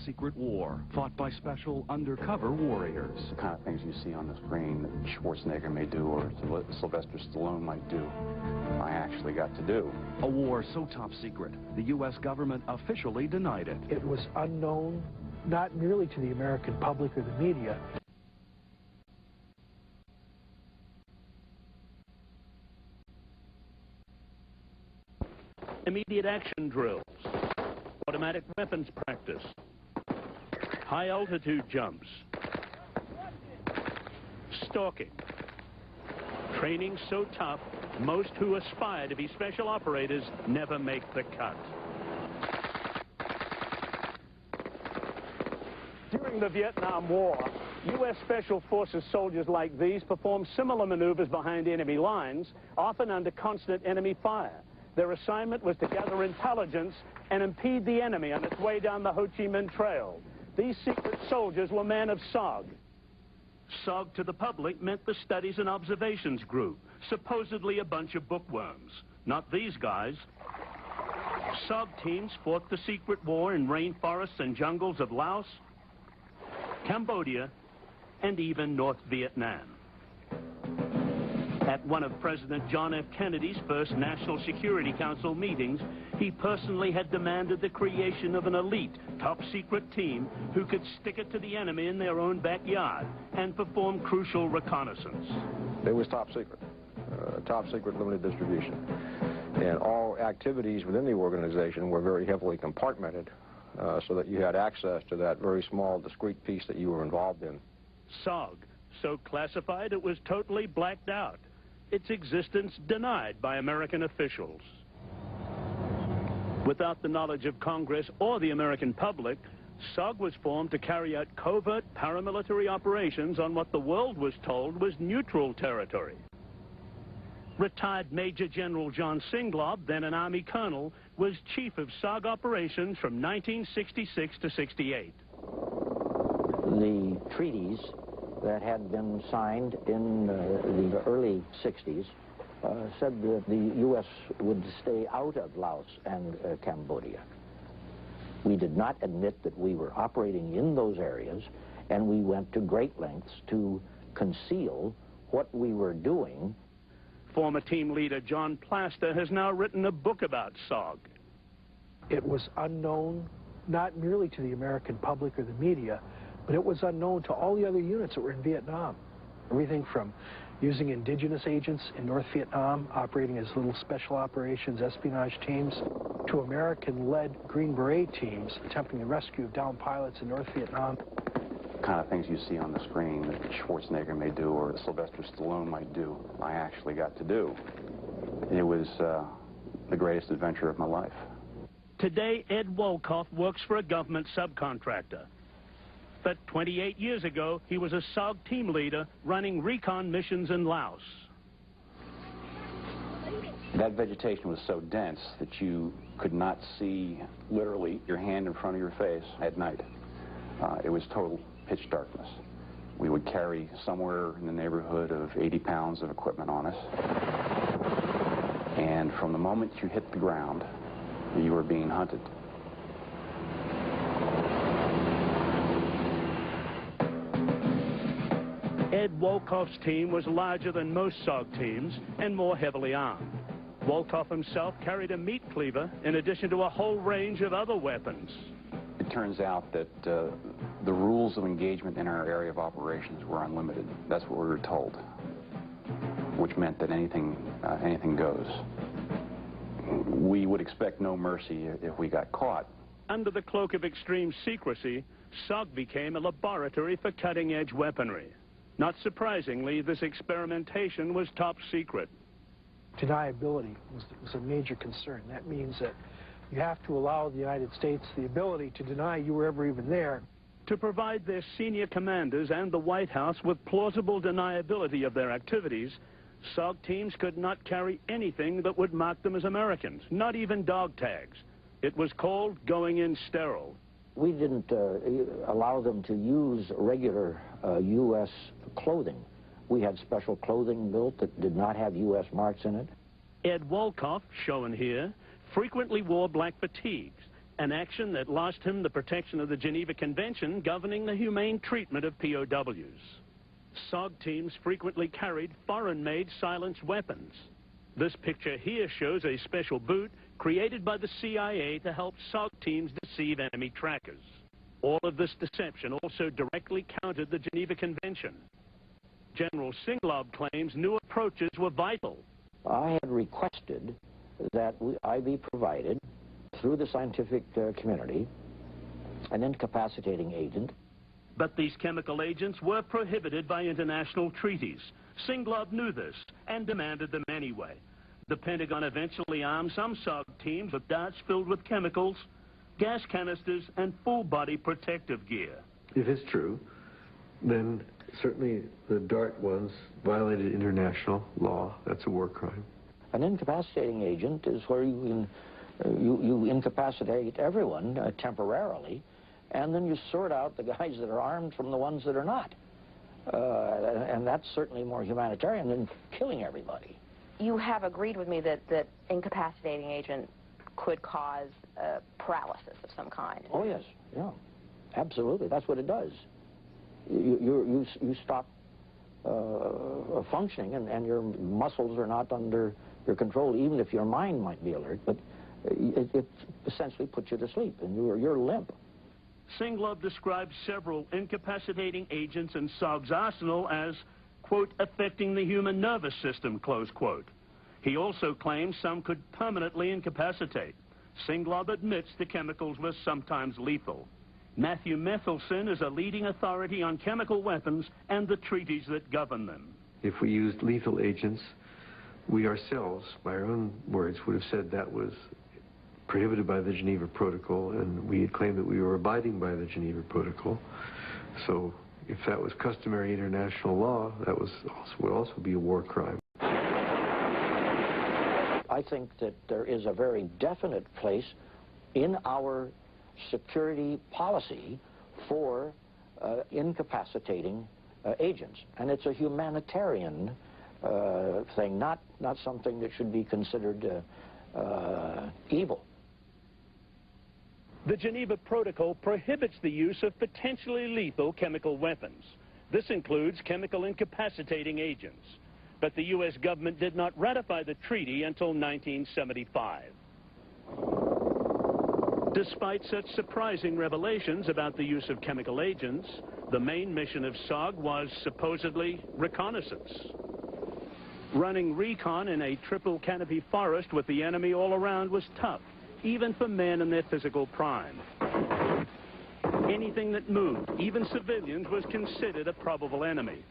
Secret war, fought by special undercover warriors. The kind of things you see on the screen that Schwarzenegger may do or Sylvester Stallone might do, I actually got to do. A war so top secret, the U.S. government officially denied it. It was unknown, not merely to the American public or the media. Immediate action drills, automatic weapons practice, high-altitude jumps, stalking. Training so tough, most who aspire to be special operators never make the cut. During the Vietnam War, U.S. Special Forces soldiers like these performed similar maneuvers behind enemy lines, often under constant enemy fire. Their assignment was to gather intelligence and impede the enemy on its way down the Ho Chi Minh Trail. These secret soldiers were men of Sog. Sog to the public meant the Studies and Observations Group, supposedly a bunch of bookworms. Not these guys. Sog teams fought the secret war in rainforests and jungles of Laos, Cambodia, and even North Vietnam. At one of President John F. Kennedy's first National Security Council meetings, he personally had demanded the creation of an elite, top-secret team who could stick it to the enemy in their own backyard and perform crucial reconnaissance. It was top secret limited distribution. And all activities within the organization were very heavily compartmented so that you had access to that very small, discrete piece that you were involved in. SOG, so classified it was totally blacked out. Its existence denied by American officials. Without the knowledge of Congress or the American public, SOG was formed to carry out covert paramilitary operations on what the world was told was neutral territory. Retired Major General John Singlob, then an Army colonel, was chief of SOG operations from 1966 to 68. The treaties that had been signed in the early 60s said that the U.S. would stay out of Laos and Cambodia. We did not admit that we were operating in those areas, and we went to great lengths to conceal what we were doing. Former team leader John Plaster has now written a book about SOG. It was unknown, not merely to the American public or the media, but it was unknown to all the other units that were in Vietnam. Everything from using indigenous agents in North Vietnam, operating as little special operations espionage teams, to American-led Green Beret teams attempting the rescue of downed pilots in North Vietnam. The kind of things you see on the screen that Schwarzenegger may do or Sylvester Stallone might do, I actually got to do. It was the greatest adventure of my life. Today, Ed Wolkoff works for a government subcontractor. But 28 years ago, he was a SOG team leader running recon missions in Laos. That vegetation was so dense that you could not see literally your hand in front of your face at night. It was total pitch darkness. We would carry somewhere in the neighborhood of 80 pounds of equipment on us. And from the moment you hit the ground, you were being hunted. Ed Wolkoff's team was larger than most SOG teams and more heavily armed. Wolkoff himself carried a meat cleaver in addition to a whole range of other weapons. It turns out that the rules of engagement in our area of operations were unlimited. That's what we were told, which meant that anything goes. We would expect no mercy if we got caught. Under the cloak of extreme secrecy, SOG became a laboratory for cutting-edge weaponry. Not surprisingly, this experimentation was top secret. Deniability was a major concern. That means that you have to allow the United States the ability to deny you were ever even there. To provide their senior commanders and the White House with plausible deniability of their activities, SOG teams could not carry anything that would mark them as Americans, not even dog tags. It was called going in sterile. We didn't allow them to use regular U.S. clothing. We had special clothing built that did not have U.S. marks in it. Ed Wolkoff, shown here, frequently wore black fatigues an action that lost him the protection of the Geneva Convention governing the humane treatment of POWs. SOG teams frequently carried foreign-made silenced weapons. This picture here shows a special boot created by the CIA to help SOG teams deceive enemy trackers. All of this deception also directly countered the Geneva Convention. General Singlob claims new approaches were vital. I had requested that I be provided, through the scientific community, an incapacitating agent. But these chemical agents were prohibited by international treaties. Singlob knew this and demanded them anyway. The Pentagon eventually armed some SOG teams with darts filled with chemicals, gas canisters, and full-body protective gear. If it's true, then certainly the dart ones violated international law. That's a war crime. An incapacitating agent is where you incapacitate everyone temporarily, and then you sort out the guys that are armed from the ones that are not. And that's certainly more humanitarian than killing everybody. You have agreed with me that incapacitating agent could cause paralysis of some kind. Oh, yes, yeah, absolutely. That's what it does. You stop functioning, and your muscles are not under your control, even if your mind might be alert, but it essentially puts you to sleep, and you're limp. Singlob describes several incapacitating agents in SOG's arsenal as, quote, affecting the human nervous system, close quote. He also claims some could permanently incapacitate. Singlob admits the chemicals were sometimes lethal. Matthew Methelson is a leading authority on chemical weapons and the treaties that govern them. If we used lethal agents, we ourselves, by our own words, would have said that was prohibited by the Geneva Protocol, and we had claimed that we were abiding by the Geneva Protocol. So if that was customary international law, that would also be a war crime. I think that there is a very definite place in our security policy for incapacitating agents, and it's a humanitarian thing, not something that should be considered evil. The Geneva Protocol prohibits the use of potentially lethal chemical weapons. This includes chemical incapacitating agents. But the U.S. government did not ratify the treaty until 1975. Despite such surprising revelations about the use of chemical agents, the main mission of SOG was supposedly reconnaissance. Running recon in a triple canopy forest with the enemy all around was tough, even for men in their physical prime. Anything that moved, even civilians, was considered a probable enemy.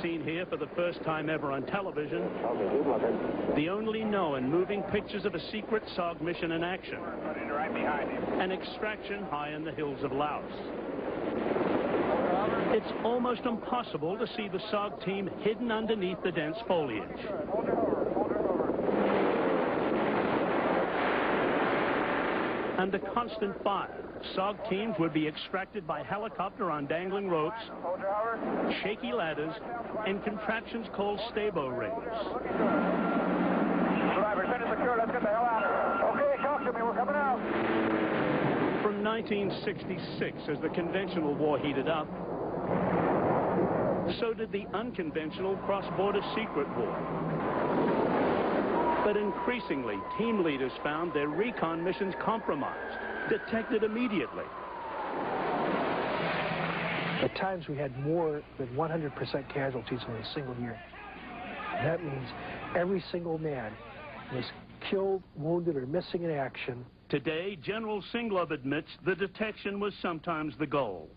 Seen here for the first time ever on television, the only known moving pictures of a secret SOG mission in action. An extraction high in the hills of Laos. It's almost impossible to see the SOG team hidden underneath the dense foliage. Under constant fire, SOG teams would be extracted by helicopter on dangling ropes, shaky ladders, and contraptions called stabo rings. Driver, send it secure. Let's get the hell out of here. Okay, talk to me. We're coming out. From 1966, as the conventional war heated up, so did the unconventional cross-border secret war. But increasingly, team leaders found their recon missions compromised, detected immediately. At times we had more than 100% casualties in a single year. That means every single man was killed, wounded, or missing in action. Today, General Singlob admits the detection was sometimes the goal.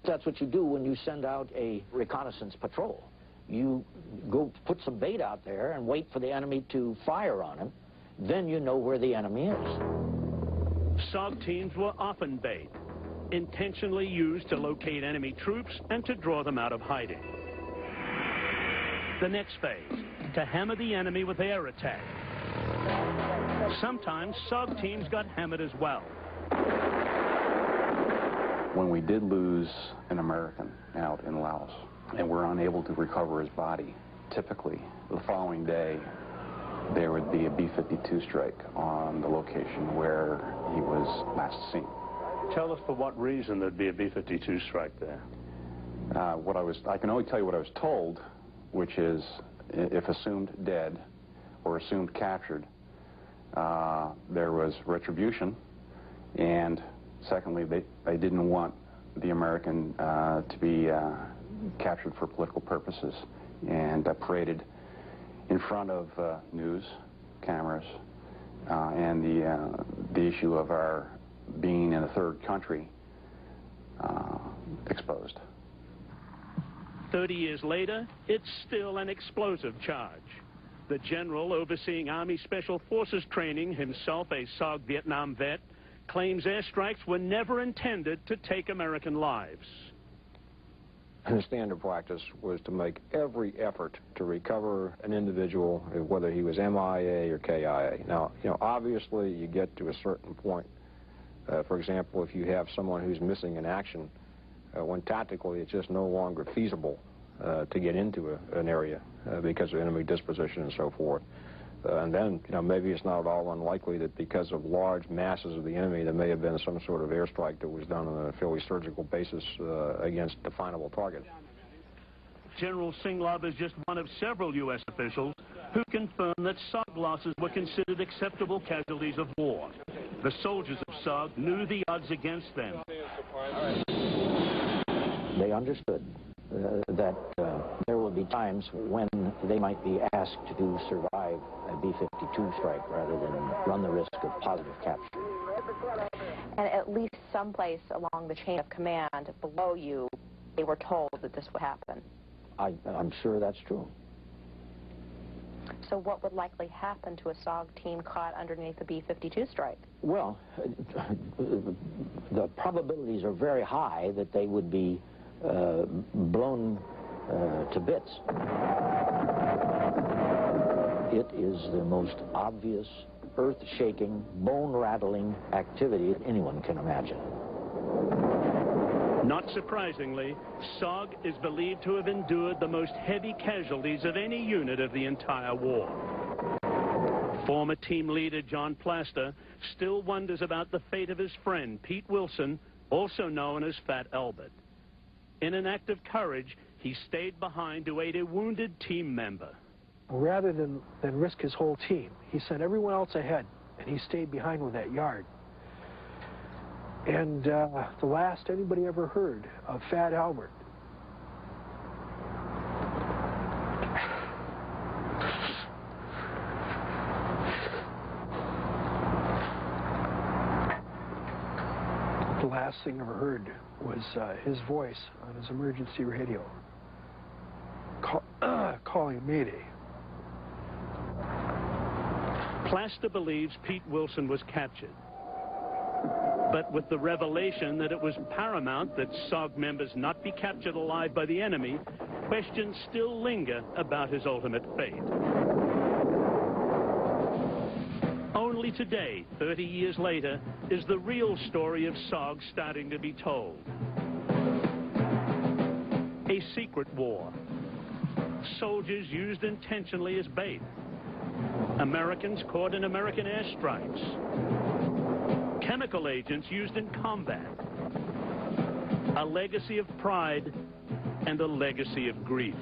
That's what you do when you send out a reconnaissance patrol. You go put some bait out there and wait for the enemy to fire on him. Then you know where the enemy is. SOG teams were often bait, intentionally used to locate enemy troops and to draw them out of hiding. The next phase, to hammer the enemy with air attack. Sometimes SOG teams got hammered as well. When we did lose an American out in Laos, and we're unable to recover his body, typically the following day there would be a B-52 strike on the location where he was last seen. Tell us for what reason there'd be a B-52 strike there. I can only tell you what I was told, which is if assumed dead or assumed captured, there was retribution, and secondly, they didn't want the American to be captured for political purposes and paraded in front of news cameras and the issue of our being in a third country exposed. 30 years later, it's still an explosive charge. The general overseeing Army Special Forces training, himself a Sog Vietnam vet, claims airstrikes were never intended to take American lives. The standard practice was to make every effort to recover an individual, whether he was MIA or KIA. Now, obviously you get to a certain point. For example, if you have someone who's missing in action, when tactically it's just no longer feasible to get into an area because of enemy disposition and so forth. And then, maybe it's not at all unlikely that because of large masses of the enemy, there may have been some sort of airstrike that was done on a fairly surgical basis against definable targets. General Singlov is just one of several U.S. officials who confirmed that Sog losses were considered acceptable casualties of war. The soldiers of Sog knew the odds against them. They understood that there will be times when they might be asked to survive a B-52 strike rather than run the risk of positive capture. And at least someplace along the chain of command below you, they were told that this would happen. I'm sure that's true. So what would likely happen to a SOG team caught underneath the B-52 strike? Well, the probabilities are very high that they would be blown to bits. It is the most obvious, earth-shaking, bone-rattling activity anyone can imagine. Not surprisingly, SOG is believed to have endured the most heavy casualties of any unit of the entire war. Former team leader John Plaster still wonders about the fate of his friend Pete Wilson, also known as Fat Albert. In an act of courage, he stayed behind to aid a wounded team member. Rather than risk his whole team, he sent everyone else ahead, and he stayed behind with that yard. And the last anybody ever heard of Fat Albert. The last thing ever heard was his voice on his emergency radio, calling Mayday. Plaster believes Pete Wilson was captured. But with the revelation that it was paramount that SOG members not be captured alive by the enemy, questions still linger about his ultimate fate. Only today, 30 years later, is the real story of SOG starting to be told. A secret war. Soldiers used intentionally as bait. Americans caught in American airstrikes. Chemical agents used in combat. A legacy of pride and a legacy of grief.